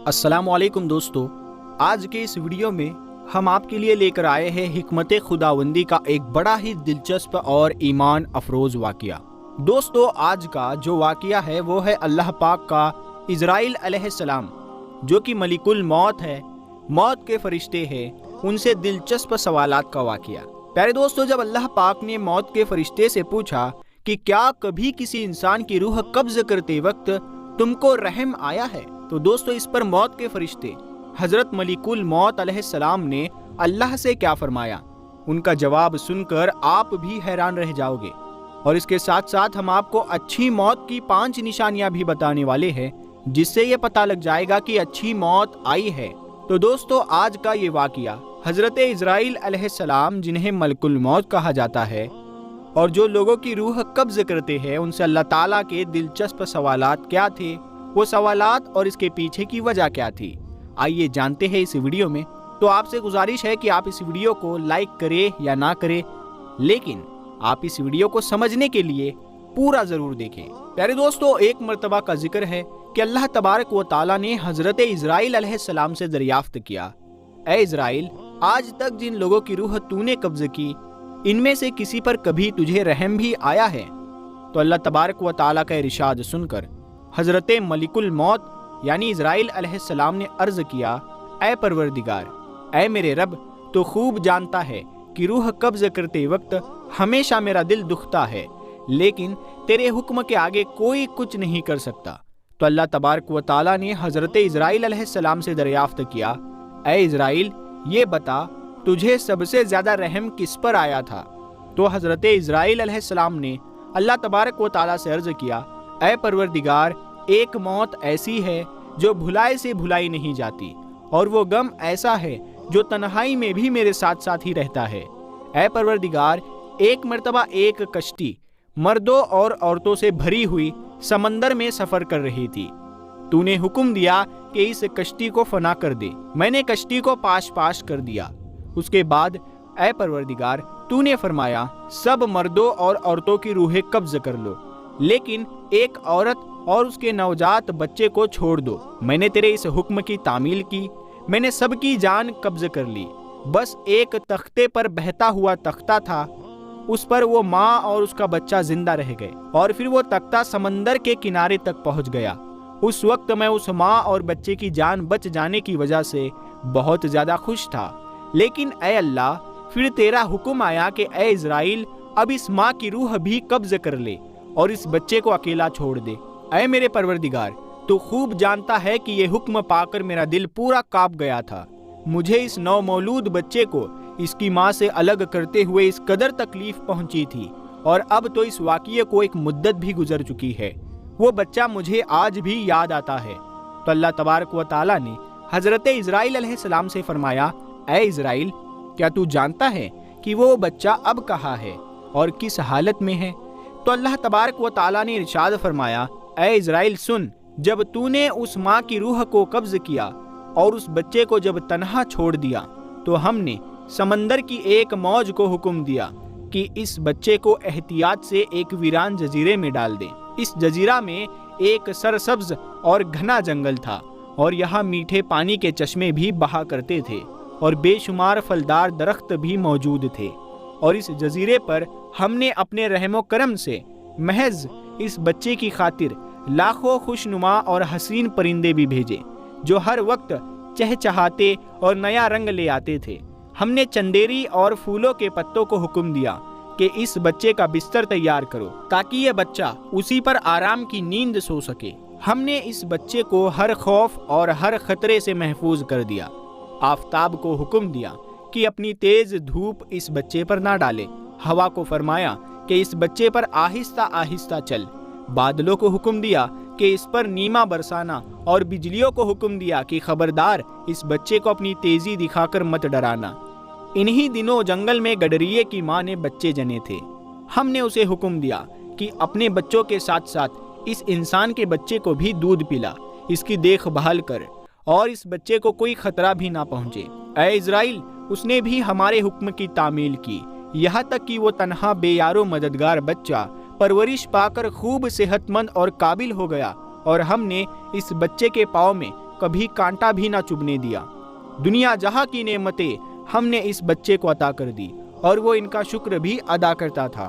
अस्सलाम वालेकुम दोस्तों, आज के इस वीडियो में हम आपके लिए लेकर आए हैं हिकमत खुदावंदी का एक बड़ा ही दिलचस्प और ईमान अफरोज वाक़या। दोस्तों, आज का जो वाक़या है वो है अल्लाह पाक का इज़राइल अलैहिस्सलाम, जो कि मलिकुल मौत है, मौत के फरिश्ते हैं, उनसे दिलचस्प सवालात का वाक़या। प्यारे दोस्तों, जब अल्लाह पाक ने मौत के फरिश्ते से पूछा कि क्या कभी किसी इंसान की रूह कब्ज़ करते वक्त तुमको रहम आया है, तो दोस्तों इस पर मौत के फरिश्ते हजरत मलिकुल मौत अलैहिस्सलाम ने अल्लाह से क्या फरमाया, उनका जवाब सुनकर आप भी हैरान रह जाओगे। और इसके साथ साथ हम आपको अच्छी मौत की 5 निशानियां भी बताने वाले हैं, जिससे ये पता लग जाएगा कि अच्छी मौत आई है। तो दोस्तों, आज का ये वाक़या हजरत इज़राइल अलैहिस्सलाम, जिन्हें मलकुल मौत कहा जाता है और जो लोगों की रूह कब्ज़ करते हैं, उनसे अल्लाह ताला के दिलचस्प सवालात क्या थे, वो सवालात और इसके पीछे की वजह क्या थी, आइए जानते हैं इस वीडियो में। तो आपसे गुजारिश है कि आप इस वीडियो को लाइक करें या ना करें, लेकिन आप इस वीडियो को समझने के लिए पूरा ज़रूर देखें। प्यारे दोस्तों, एक मरतबा का जिक्र है कि अल्लाह तबारक व तआला ने हज़रत इज़राइल अलैहिस्सलाम से दरियाफ्त किया, ऐ इज़राइल, आज तक जिन लोगों की रूह तूने कब्ज़ की, इनमें से किसी पर कभी तुझे रहम भी आया है? तो अल्लाह तबारक व तआला का इरशाद सुनकर हज़रत मलिकुल मौत यानी इज़राइल अलैहिस्सलाम ने अर्ज़ किया, ऐ परवरदिगार, ऐ मेरे रब, तो खूब जानता है कि रूह कब्ज़ करते वक्त हमेशा मेरा दिल दुखता है, लेकिन तेरे हुक्म के आगे कोई कुछ नहीं कर सकता। तो अल्लाह तबारक व तआला ने हज़रत इज़राइल अलैहिस्सलाम से दरियाफ्त किया, ऐ इज़राइल, ये बता तुझे सबसे ज़्यादा रहम किस पर आया था? तो हज़रत इज़राइल अलैहिस्सलाम ने अल्लाह तबारक व तआला से अर्ज़ किया, ऐ परवरदिगार, एक मौत ऐसी है जो भुलाए से भुलाई नहीं जाती, और वो गम ऐसा है जो तन्हाई में भी मेरे साथ साथ ही रहता है। ऐ परवरदिगार, एक मर्तबा एक कश्ती मर्दों और औरतों से भरी हुई समंदर में सफ़र कर रही थी। तूने हुक्म दिया कि इस कश्ती को फना कर दे। मैंने कश्ती को पाश पाश कर दिया। उसके बाद ऐ परवरदिगार, तूने फरमाया, सब मर्दों और औरतों की रूहें कब्ज़ कर लो, लेकिन एक औरत और उसके नवजात बच्चे को छोड़ दो। मैंने तेरे इस हुक्म की तामील की, मैंने सबकी जान कब्ज़ कर ली। बस एक तख्ते पर बहता हुआ तख्ता था, उस पर वो माँ और उसका बच्चा जिंदा रह गए, और फिर वो तख्ता समंदर के किनारे तक पहुँच गया। उस वक्त मैं उस माँ और बच्चे की जान बच जाने की वजह से बहुत ज़्यादा खुश था। लेकिन ऐ अल्लाह, फिर तेरा हुक्म आया कि ऐ इज़राइल, अब इस माँ की रूह भी कब्ज़ कर ले और इस बच्चे को अकेला छोड़ दे। ऐ मेरे परवरदिगार, तू खूब जानता है कि ये हुक्म पाकर मेरा दिल पूरा काँप गया था। मुझे इस नवमौलूद बच्चे को इसकी माँ से अलग करते हुए इस कदर तकलीफ पहुंची थी, और अब तो इस वाक़ये को एक मुद्दत भी गुजर चुकी है। वो बच्चा मुझे आज भी याद आता है। तो अल्लाह तबारक व तआला ने हज़रत इज़राइल अलैहिस्सलाम से फरमाया, ऐ इज़राइल, क्या तू जानता है कि वो बच्चा अब कहाँ है और किस हालत में है? तो अल्लाह तबारक व तआला ने इरशाद फरमाया, ऐ इज़राइल, सुन, जब तूने उस माँ की रूह को कब्ज़ किया और उस बच्चे को जब तन्हा छोड़ दिया, तो हमने समंदर की एक मौज को हुक्म दिया कि इस बच्चे को एहतियात से एक वीरान जजीरे में डाल दें। इस जजीरा में एक सरसब्ज और घना जंगल था, और यहाँ मीठे पानी के चश्मे भी बहा करते थे, और बेशुमार फलदार दरख्त भी मौजूद थे। और इस जजीरे पर हमने अपने रहमो करम से महज इस बच्चे की खातिर लाखों खुशनुमा और हसीन परिंदे भी भेजे, जो हर वक्त चहचहाते और नया रंग ले आते थे। हमने चंदेरी और फूलों के पत्तों को हुक्म दिया कि इस बच्चे का बिस्तर तैयार करो, ताकि यह बच्चा उसी पर आराम की नींद सो सके। हमने इस बच्चे को हर खौफ और हर खतरे से महफूज कर दिया। आफताब को हुक्म दिया कि अपनी तेज धूप इस बच्चे पर ना डाले। हवा को फरमाया कि इस बच्चे पर आहिस्ता आहिस्ता चल। बादलों को हुक्म दिया कि इस पर नीमा बरसाना, और बिजलियों को हुक्म दिया कि खबरदार, इस बच्चे को अपनी तेजी दिखाकर मत डराना। इन्हीं दिनों जंगल में गडरिये की माँ ने बच्चे जने थे। हमने उसे हुक्म दिया कि अपने बच्चों के साथ साथ इस इंसान के बच्चे को भी दूध पिला, इसकी देखभाल कर, और इस बच्चे को कोई खतरा भी ना पहुँचे। ऐ इज़राइल, उसने भी हमारे हुक्म की तामील की, यहाँ तक कि वो तन्हा बेयारो मददगार बच्चा परवरिश पाकर खूब सेहतमंद और काबिल हो गया, और हमने इस बच्चे के पाँव में कभी कांटा भी ना चुभने दिया। दुनिया जहां की नेमतें हमने इस बच्चे को अता कर दी और वो इनका शुक्र भी अदा करता था।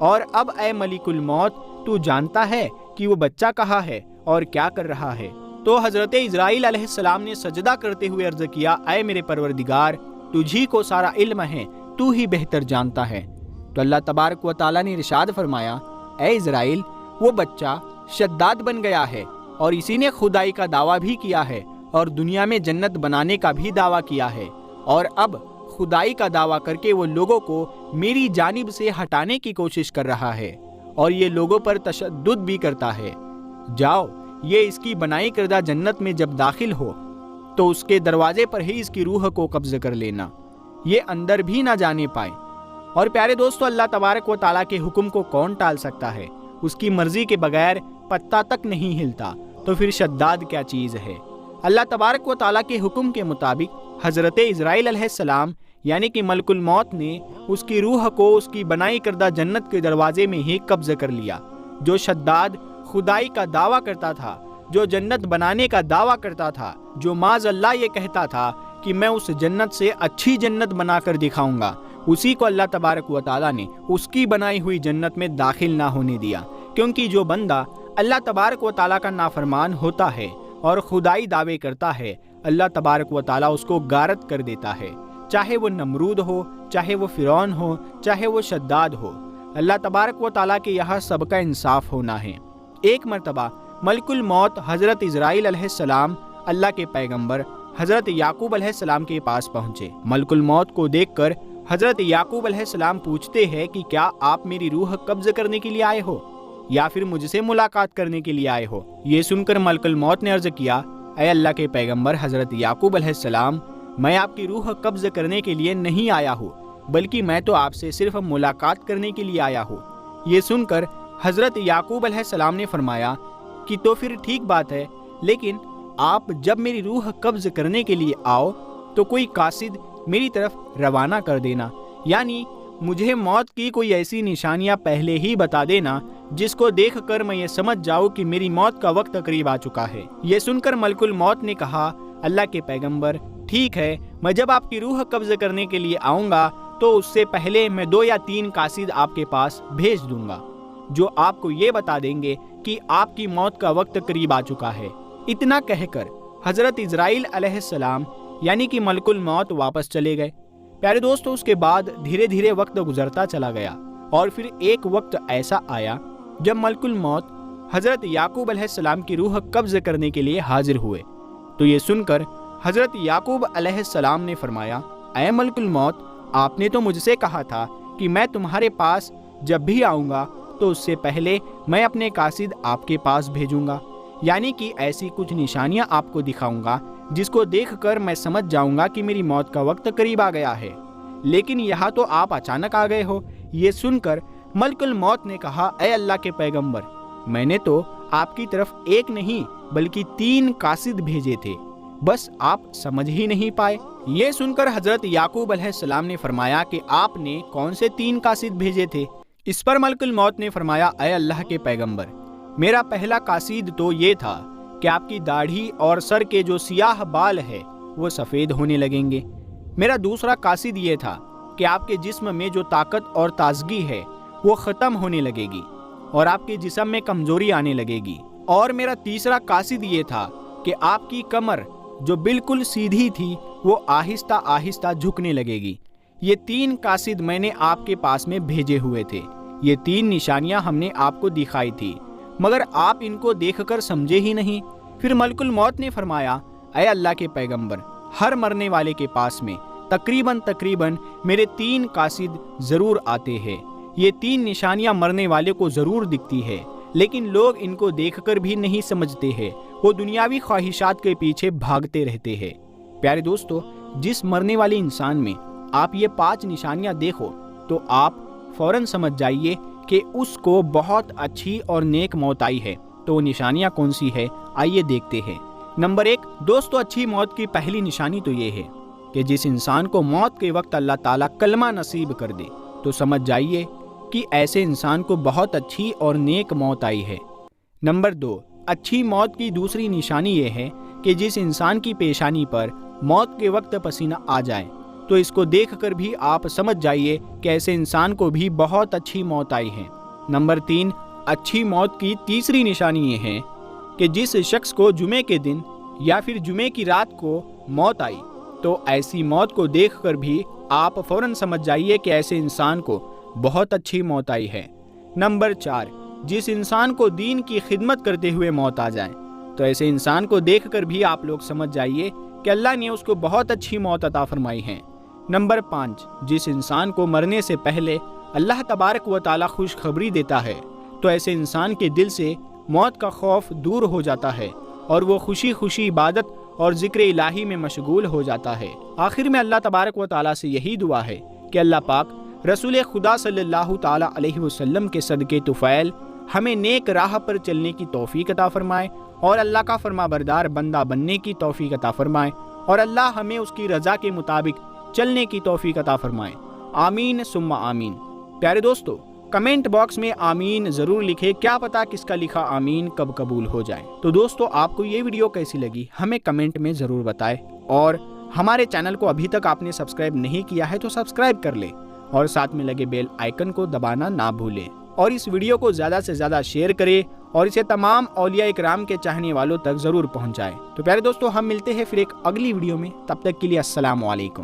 और अब ए मलिकुल मौत, तू जानता है कि वो बच्चा कहाँ है और क्या कर रहा है? तो हजरत इजराइल अलैहिस्सलाम ने सजदा करते हुए अर्ज किया, ऐ मेरे परवरदिगार, तुझी को सारा इल्म है, तू ही बेहतर जानता है। तो अल्लाह तबारक व तआला ने इरशाद फरमाया, ऐ इजराइल, वो बच्चा शद्दाद बन गया है और इसी ने खुदाई का दावा भी किया है और दुनिया में जन्नत बनाने का भी दावा किया है, और अब खुदाई का दावा करके वो लोगों को मेरी जानिब से हटाने की कोशिश कर रहा है और ये लोगों पर तशद्दुद भी करता है। जाओ, ये इसकी बनाई करदा जन्नत में जब दाखिल हो तो उसके दरवाजे पर ही इसकी रूह को कब्ज कर लेना, ये अंदर भी ना जाने पाए। और प्यारे दोस्तों, अल्लाह तबारक व तआला के हुक्म को कौन टाल सकता है? उसकी मर्जी के बगैर पत्ता तक नहीं हिलता, तो फिर शद्दाद क्या चीज़ है? अल्लाह तबारक व तआला के हुक्म के मुताबिक हज़रत इजराइल अलैहिस्सलाम यानी कि मलकुल मौत ने उसकी रूह को उसकी बनाई करदा जन्नत के दरवाजे में ही कब्ज़ कर लिया। जो शद्दाद खुदाई का दावा करता था, जो जन्नत बनाने का दावा करता था, जो माज़ अल्लाह ये कहता था कि मैं उस जन्नत से अच्छी जन्नत बनाकर दिखाऊंगा, उसी को अल्लाह तबारक व तआला ने उसकी बनाई हुई जन्नत में दाखिल ना होने दिया। क्योंकि जो बंदा अल्लाह तबारक व तआला का नाफरमान होता है और खुदाई दावे करता है, अल्लाह तबारक व तआला उसको गारत कर देता है। चाहे वो नमरूद हो, चाहे वो फिरौन हो, चाहे वो शद्दाद हो, अल्लाह तबारक व तआला के यहाँ सबका इंसाफ होना है। एक मरतबा मलकुल मौत हज़रत इजराइल अलैहिस्सलाम अल्लाह के पैगंबर हज़रत याकूब अलैहिस्सलाम के पास पहुँचे। मलकुल मौत को देखकर हज़रत याकूब अलैहिस्सलाम पूछते हैं कि क्या आप मेरी रूह कब्ज़ करने के लिए आए हो या फिर मुझसे मुलाकात करने के लिए आए हो? ये सुनकर मलकुल मौत ने अर्ज़ किया, ऐ अल्लाह के पैगंबर हज़रत याकूब अलैहिस्सलाम, मैं आपकी रूह कब्ज़ करने के लिए नहीं आया हूँ, बल्कि मैं तो आपसे सिर्फ मुलाकात करने के लिए आया हूँ। ये सुनकर हज़रत याकूब अलैहिस्सलाम ने फरमाया कि तो फिर ठीक बात है, लेकिन आप जब मेरी रूह कब्ज़ करने के लिए आओ तो कोई कासिद मेरी तरफ रवाना कर देना, यानी मुझे मौत की कोई ऐसी निशानियां पहले ही बता देना जिसको देखकर मैं ये समझ जाऊं कि मेरी मौत का वक्त करीब आ चुका है। ये सुनकर मलकुल मौत ने कहा, अल्लाह के पैगंबर, ठीक है, मैं जब आपकी रूह कब्ज़ करने के लिए आऊँगा तो उससे पहले मैं 2 या 3 कासिद आपके पास भेज दूंगा जो आपको ये बता देंगे कि आपकी मौत का वक्त करीब आ चुका है। इतना कहकर हज़रत इजराइल अलैहिस्सलाम यानी कि मलकुल मौत वापस चले गए। प्यारे दोस्तों, उसके बाद धीरे धीरे वक्त गुजरता चला गया और फिर एक वक्त ऐसा आया जब मलकुल मौत हज़रत याकूब अलैहिस्सलाम की रूह कब्ज़ करने के लिए हाजिर हुए। तो ये सुनकर हज़रत याकूब अलैहिस्सलाम ने फरमाया, ऐ मलकुल मौत, आपने तो मुझसे कहा था कि मैं तुम्हारे पास जब भी आऊँगा तो उससे पहले मैं अपने कासिद आपके पास भेजूंगा, यानी कि ऐसी कुछ निशानियां आपको दिखाऊंगा जिसको देखकर मैं समझ जाऊंगा कि मेरी मौत का वक्त करीब आ गया है, लेकिन यहाँ तो आप अचानक आ गए हो। ये सुनकर मलकुल मौत ने कहा, ऐ अल्लाह के पैगंबर, मैंने तो आपकी तरफ एक नहीं बल्कि 3 कासिद भेजे थे, बस आप समझ ही नहीं पाए। ये सुनकर हज़रत याकूब अलैहिस्सलाम ने फरमाया कि आपने कौन से 3 कासिद भेजे थे? इस पर मलकुल मौत ने फरमाया, ऐ अल्लाह के पैगंबर, मेरा पहला कासिद तो ये था कि आपकी दाढ़ी और सर के जो सियाह बाल है वो सफ़ेद होने लगेंगे। मेरा दूसरा कासिद ये था कि आपके जिस्म में जो ताकत और ताजगी है वो ख़त्म होने लगेगी और आपके जिस्म में कमज़ोरी आने लगेगी। और मेरा तीसरा कासिद ये था कि आपकी कमर जो बिल्कुल सीधी थी वो आहिस्ता आहिस्ता झुकने लगेगी। ये 3 कासिद मैंने आपके पास में भेजे हुए थे। ये 3 निशानियां हमने आपको दिखाई थी, मगर आप इनको देखकर समझे ही नहीं। फिर मलकुल मौत ने फरमाया, ऐ अल्लाह के पैगंबर, हर मरने वाले के पास में तकरीबन मेरे 3 कासिद ज़रूर आते हैं। ये 3 निशानियां मरने वाले को ज़रूर दिखती है, लेकिन लोग इनको देखकर भी नहीं समझते हैं, वो दुनियावी ख्वाहिशात के पीछे भागते रहते हैं। प्यारे दोस्तों, जिस मरने वाले इंसान में आप ये 5 निशानियां देखो तो आप फौरन समझ जाइए कि उसको बहुत अच्छी और नेक मौत आई है। तो वो निशानियां कौन सी है, आइए देखते हैं। नंबर 1 दोस्तों, अच्छी मौत की पहली निशानी तो ये है कि जिस इंसान को मौत के वक्त अल्लाह ताला कलमा नसीब कर दे तो समझ जाइए कि ऐसे इंसान को बहुत अच्छी और नेक मौत आई है। नंबर 2 अच्छी मौत की दूसरी निशानी ये है کہ جس انسان کی پیشانی پر موت کے وقت پسینہ آ جائے تو اس کو دیکھ کر بھی آپ سمجھ جائیے کہ ایسے انسان کو بھی بہت اچھی موت آئی ہے۔ نمبر 3، اچھی موت کی تیسری نشانی یہ ہے کہ جس شخص کو جمعے کے دن یا پھر جمعے کی رات کو موت آئی تو ایسی موت کو دیکھ کر بھی آپ فوراً سمجھ جائیے کہ ایسے انسان کو بہت اچھی موت آئی ہے۔ نمبر 4، جس انسان کو دین کی خدمت کرتے ہوئے موت آ جائے تو ایسے انسان کو دیکھ کر بھی آپ لوگ سمجھ جائیے کہ اللہ نے اس کو بہت اچھی موت عطا فرمائی ہے۔ نمبر 5، جس انسان کو مرنے سے پہلے اللہ تبارک و تعالی خوشخبری دیتا ہے تو ایسے انسان کے دل سے موت کا خوف دور ہو جاتا ہے اور وہ خوشی خوشی عبادت اور ذکر الہی میں مشغول ہو جاتا ہے۔ آخر میں اللہ تبارک و تعالی سے یہی دعا ہے کہ اللہ پاک رسول خدا صلی اللہ تعالی علیہ وسلم کے صدقے طفیل ہمیں نیک راہ پر چلنے کی توفیق عطا فرمائے اور اللہ کا فرما بردار بندہ بننے کی توفیق عطا فرمائے اور اللہ ہمیں اس کی رضا کے مطابق چلنے کی توفیق عطا فرمائے۔ آمین ثم آمین۔ پیارے دوستو، کمنٹ باکس میں آمین ضرور لکھیں، کیا پتا کس کا لکھا آمین کب قبول ہو جائے۔ تو دوستو، آپ کو یہ ویڈیو کیسی لگی ہمیں کمنٹ میں ضرور بتائیں، اور ہمارے چینل کو ابھی تک آپ نے سبسکرائب نہیں کیا ہے تو سبسکرائب کر لیں اور ساتھ میں لگے بیل آئیکن کو دبانا نہ بھولیں، اور اس ویڈیو کو زیادہ سے زیادہ شیئر کریں اور اسے تمام اولیاء اکرام کے چاہنے والوں تک ضرور پہنچائیں۔ تو پیارے دوستو، ہم ملتے ہیں پھر ایک اگلی ویڈیو میں، تب تک کے لیے السلام علیکم۔